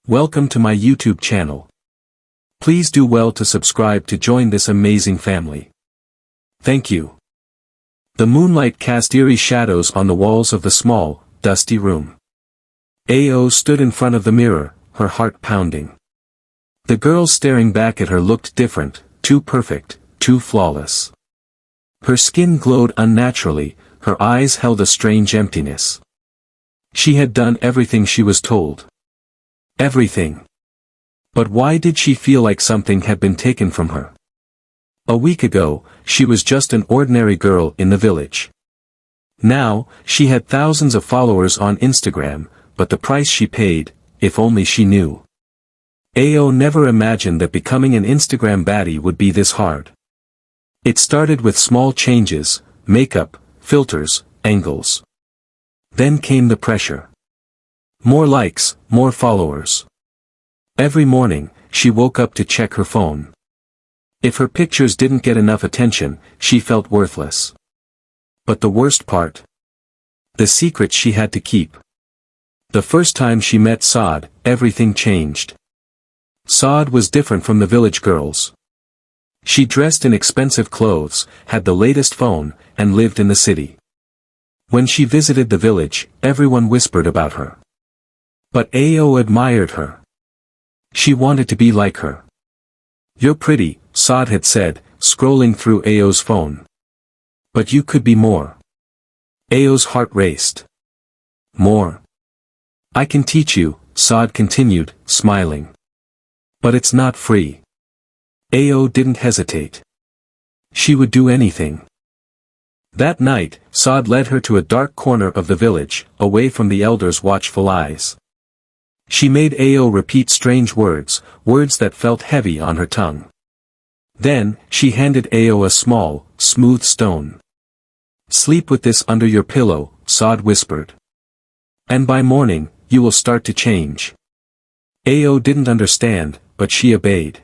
Welcome to my YouTube channel. Please do well to subscribe to join this amazing family. Thank you. The moonlight cast eerie shadows on the walls of the small, dusty room. Ao stood in front of the mirror, her heart pounding. The girl staring back at her looked different, too perfect, too flawless. Her skin glowed unnaturally, her eyes held a strange emptiness. She had done everything she was told. Everything. But why did she feel like something had been taken from her? A week ago, she was just an ordinary girl in the village. Now, she had thousands of followers on Instagram, but the price she paid, if only she knew. Ao never imagined that becoming an Instagram baddie would be this hard. It started with small changes, makeup, filters, angles. Then came the pressure. More likes, more followers. Every morning, she woke up to check her phone. If her pictures didn't get enough attention, she felt worthless. But the worst part? The secret she had to keep. The first time she met Saad, everything changed. Saad was different from the village girls. She dressed in expensive clothes, had the latest phone, and lived in the city. When she visited the village, everyone whispered about her. But Ao admired her. She wanted to be like her. "You're pretty," Saad had said, scrolling through Ao's phone. "But you could be more." Ao's heart raced. "More? I can teach you," Saad continued, smiling. "But it's not free." Ao didn't hesitate. She would do anything. That night, Saad led her to a dark corner of the village, away from the elders' watchful eyes. She made Ao repeat strange words, words that felt heavy on her tongue. Then, she handed Ao a small, smooth stone. "Sleep with this under your pillow," Saad whispered. "And by morning, you will start to change." Ao didn't understand, but she obeyed.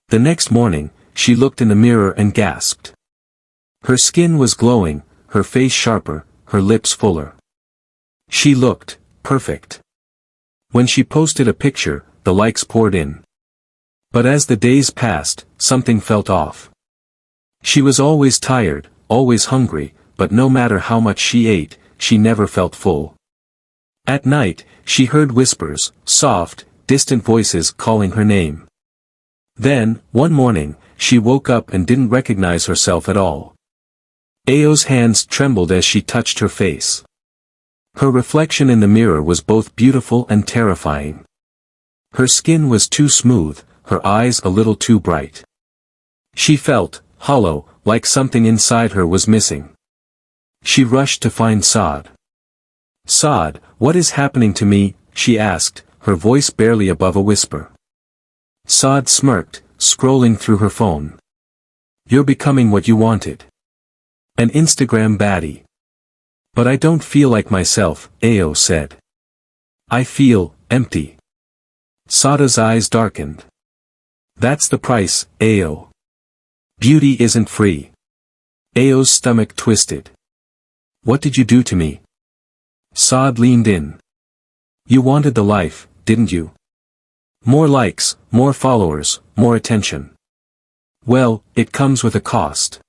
The next morning, she looked in the mirror and gasped. Her skin was glowing, her face sharper, her lips fuller. She looked perfect. When she posted a picture, the likes poured in. But as the days passed, something felt off. She was always tired, always hungry, but no matter how much she ate, she never felt full. At night, she heard whispers, soft, distant voices calling her name. Then, one morning, she woke up and didn't recognize herself at all. Ao's hands trembled as she touched her face. Her reflection in the mirror was both beautiful and terrifying. Her skin was too smooth, her eyes a little too bright. She felt hollow, like something inside her was missing. She rushed to find Saad. "Saad, what is happening to me?" she asked, her voice barely above a whisper. Saad smirked, scrolling through her phone. "You're becoming what you wanted. An Instagram baddie." "But I don't feel like myself," Ao said. "I feel empty." Saada's eyes darkened. "That's the price, Ao. Beauty isn't free." Ao's stomach twisted. "What did you do to me?" Saad leaned in. "You wanted the life, didn't you? More likes, more followers, more attention. Well, it comes with a cost."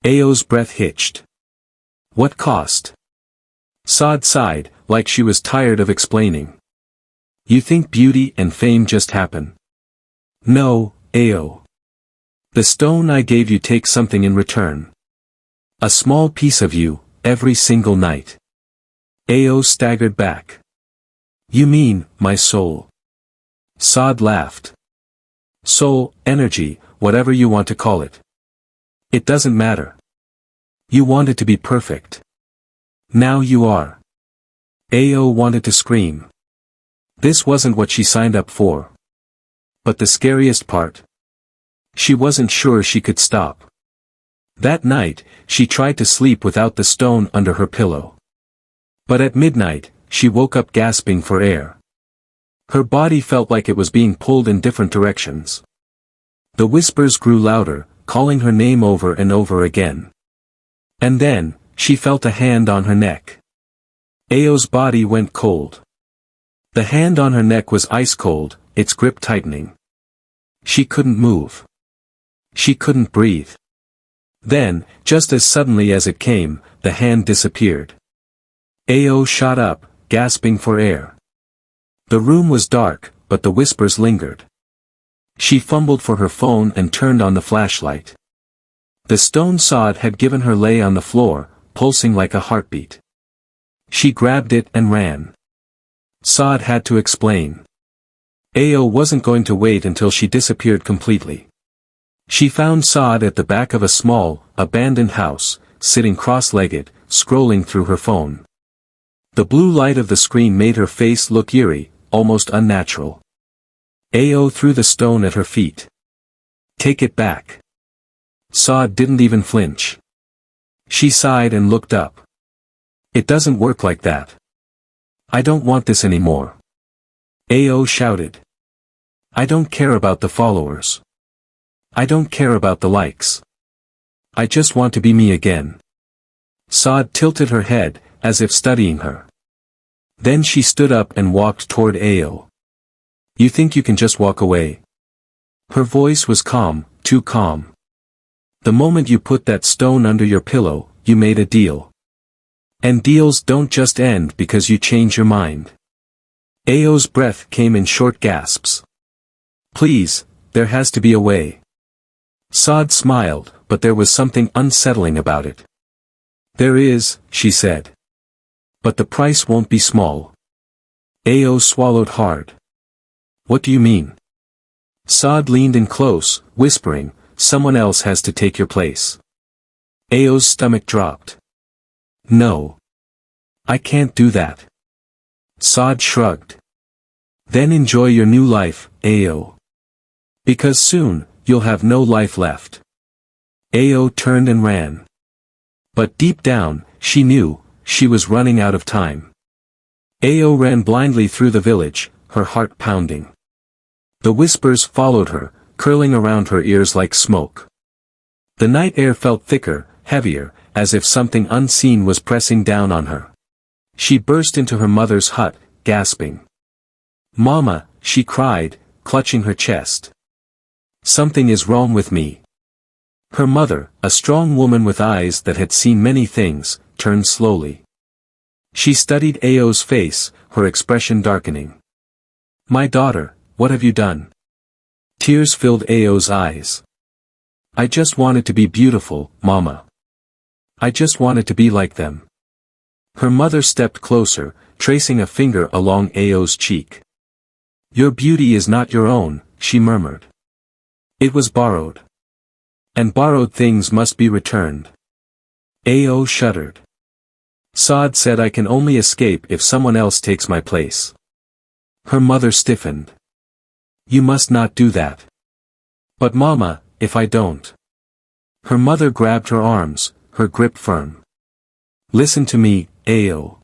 Ao's breath hitched. "What cost?" Saad sighed, like she was tired of explaining. "You think beauty and fame just happen?" "No, Ao. The stone I gave you takes something in return. A small piece of you, every single night." Ao staggered back. "You mean, my soul?" Saad laughed. "Soul, energy, whatever you want to call it. It doesn't matter. You wanted to be perfect. Now you are." Ao wanted to scream. This wasn't what she signed up for. But the scariest part? She wasn't sure she could stop. That night, she tried to sleep without the stone under her pillow. But at midnight, she woke up gasping for air. Her body felt like it was being pulled in different directions. The whispers grew louder, calling her name over and over again. And then, she felt a hand on her neck. Ao's body went cold. The hand on her neck was ice cold, its grip tightening. She couldn't move. She couldn't breathe. Then, just as suddenly as it came, the hand disappeared. Ao shot up, gasping for air. The room was dark, but the whispers lingered. She fumbled for her phone and turned on the flashlight. The stone sod had given her lay on the floor, pulsing like a heartbeat. She grabbed it and ran. Sod had to explain. Ao wasn't going to wait until she disappeared completely. She found Sod at the back of a small, abandoned house, sitting cross-legged, scrolling through her phone. The blue light of the screen made her face look eerie, almost unnatural. Ao threw the stone at her feet. "Take it back." Sod didn't even flinch. She sighed and looked up. "It doesn't work like that. I don't want this anymore." Ao shouted. "I don't care about the followers. I don't care about the likes. I just want to be me again." Sod tilted her head, as if studying her. Then she stood up and walked toward Ao. "You think you can just walk away?" Her voice was calm, too calm. "The moment you put that stone under your pillow, you made a deal. And deals don't just end because you change your mind." Ao's breath came in short gasps. "Please, there has to be a way." Sod smiled, but there was something unsettling about it. "There is," she said. "But the price won't be small." Ao swallowed hard. "What do you mean?" Sod leaned in close, whispering, "Someone else has to take your place." Ao's stomach dropped. "No. I can't do that." Sod shrugged. "Then enjoy your new life, Ao. Because soon, you'll have no life left." Ao turned and ran. But deep down, she knew, she was running out of time. Ao ran blindly through the village, her heart pounding. The whispers followed her, curling around her ears like smoke. The night air felt thicker, heavier, as if something unseen was pressing down on her. She burst into her mother's hut, gasping. "Mama," she cried, clutching her chest. "Something is wrong with me." Her mother, a strong woman with eyes that had seen many things, turned slowly. She studied Ao's face, her expression darkening. "My daughter, what have you done?" Tears filled Ao's eyes. "I just wanted to be beautiful, Mama. I just wanted to be like them." Her mother stepped closer, tracing a finger along Ao's cheek. "Your beauty is not your own," she murmured. "It was borrowed. And borrowed things must be returned." Ao shuddered. "Sod said I can only escape if someone else takes my place." Her mother stiffened. "You must not do that." "But Mama, if I don't." Her mother grabbed her arms, her grip firm. "Listen to me, Ao.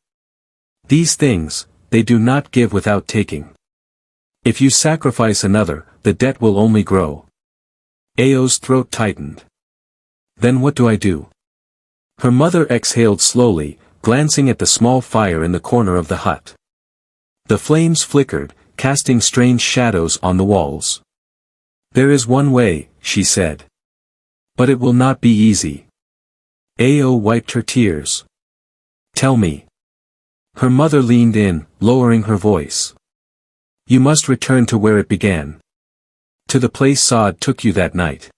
These things, they do not give without taking. If you sacrifice another, the debt will only grow." Ao's throat tightened. "Then what do I do?" Her mother exhaled slowly, glancing at the small fire in the corner of the hut. The flames flickered, casting strange shadows on the walls. "There is one way," she said. "But it will not be easy." Ao wiped her tears. "Tell me." Her mother leaned in, lowering her voice. "You must return to where it began. To the place Sod took you that night.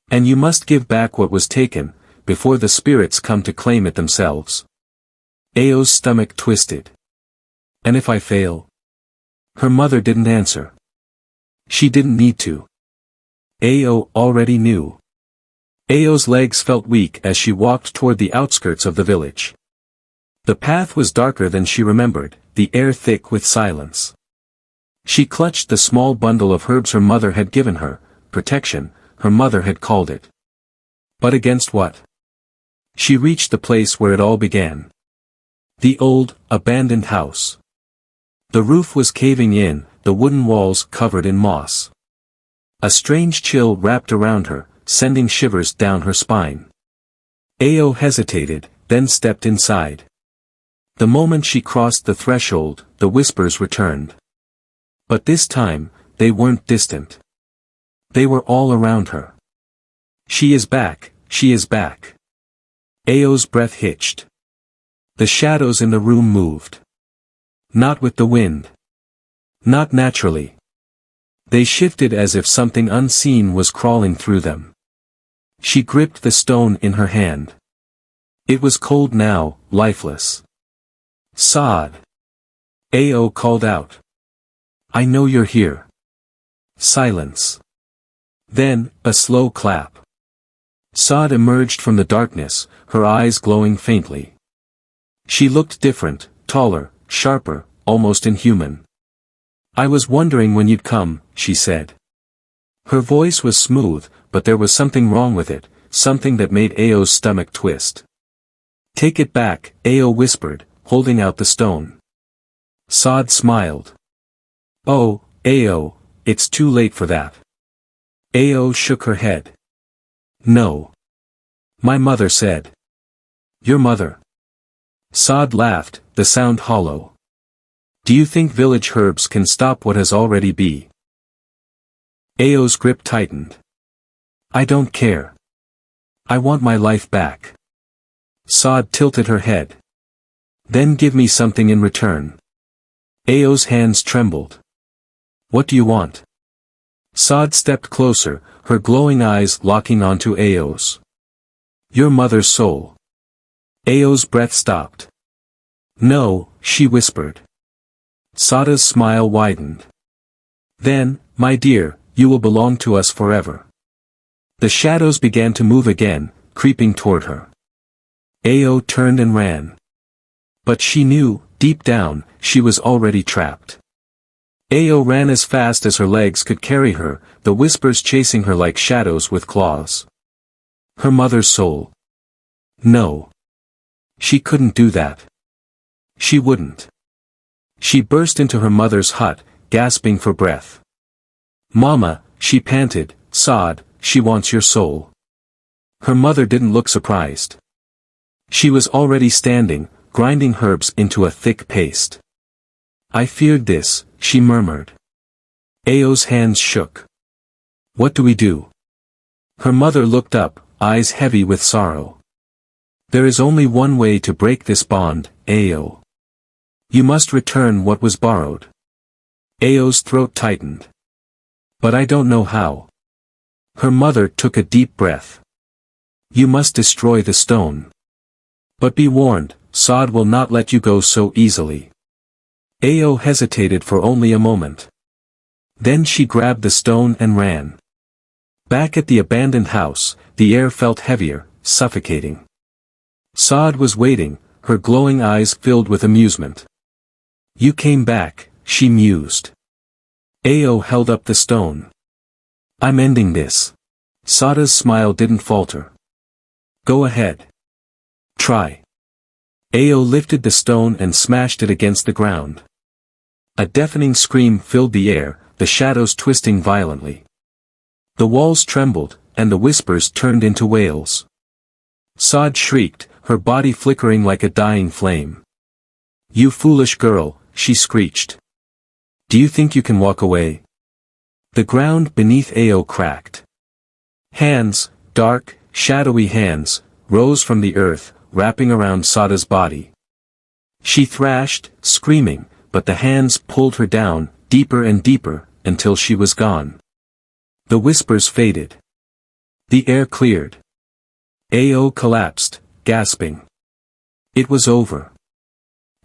And you must give back what was taken, before the spirits come to claim it themselves." Ao's stomach twisted. "And if I fail?" Her mother didn't answer. She didn't need to. Ao already knew. Ao's legs felt weak as she walked toward the outskirts of the village. The path was darker than she remembered, the air thick with silence. She clutched the small bundle of herbs her mother had given her, protection, her mother had called it. But against what? She reached the place where it all began. The old, abandoned house. The roof was caving in, the wooden walls covered in moss. A strange chill wrapped around her, sending shivers down her spine. Ao hesitated, then stepped inside. The moment she crossed the threshold, the whispers returned. But this time, they weren't distant. They were all around her. She is back, she is back. Ao's breath hitched. The shadows in the room moved. Not with the wind. Not naturally. They shifted as if something unseen was crawling through them. She gripped the stone in her hand. It was cold now, lifeless. Sod. Ao called out. I know you're here. Silence. Then, a slow clap. Sod emerged from the darkness, her eyes glowing faintly. She looked different, taller, sharper, almost inhuman. I was wondering when you'd come, she said. Her voice was smooth, but there was something wrong with it, something that made Ao's stomach twist. Take it back, Ao whispered, holding out the stone. Sod smiled. Oh, Ao, it's too late for that. Ao shook her head. No. My mother said. Your mother. Sod laughed, the sound hollow. Do you think village herbs can stop what has already been? Ao's grip tightened. I don't care. I want my life back. Sod tilted her head. Then give me something in return. Ao's hands trembled. What do you want? Sod stepped closer, her glowing eyes locking onto Ao's. Your mother's soul. Ao's breath stopped. No, she whispered. Sada's smile widened. Then, my dear, you will belong to us forever. The shadows began to move again, creeping toward her. Ao turned and ran. But she knew, deep down, she was already trapped. Ao ran as fast as her legs could carry her, the whispers chasing her like shadows with claws. Her mother's soul. No. She couldn't do that. She wouldn't. She burst into her mother's hut, gasping for breath. Mama, she panted, Sod, she wants your soul. Her mother didn't look surprised. She was already standing, grinding herbs into a thick paste. I feared this, she murmured. Ao's hands shook. What do we do? Her mother looked up, eyes heavy with sorrow. There is only one way to break this bond, Ao. You must return what was borrowed. Ao's throat tightened. But I don't know how. Her mother took a deep breath. You must destroy the stone. But be warned, Sod will not let you go so easily. Ao hesitated for only a moment. Then she grabbed the stone and ran. Back at the abandoned house, the air felt heavier, suffocating. Sod was waiting, her glowing eyes filled with amusement. You came back, she mused. Ao held up the stone. I'm ending this. Sada's smile didn't falter. Go ahead. Try. Ao lifted the stone and smashed it against the ground. A deafening scream filled the air, the shadows twisting violently. The walls trembled, and the whispers turned into wails. Sod shrieked, her body flickering like a dying flame. You foolish girl, she screeched. Do you think you can walk away? The ground beneath Ao cracked. Hands, dark, shadowy hands, rose from the earth, wrapping around Sada's body. She thrashed, screaming, but the hands pulled her down, deeper and deeper, until she was gone. The whispers faded. The air cleared. Ao collapsed, gasping. It was over.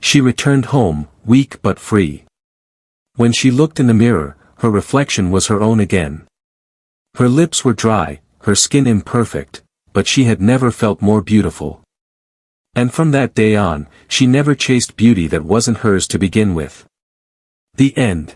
She returned home, weak but free. When she looked in the mirror, her reflection was her own again. Her lips were dry, her skin imperfect, but she had never felt more beautiful. And from that day on, she never chased beauty that wasn't hers to begin with. The end.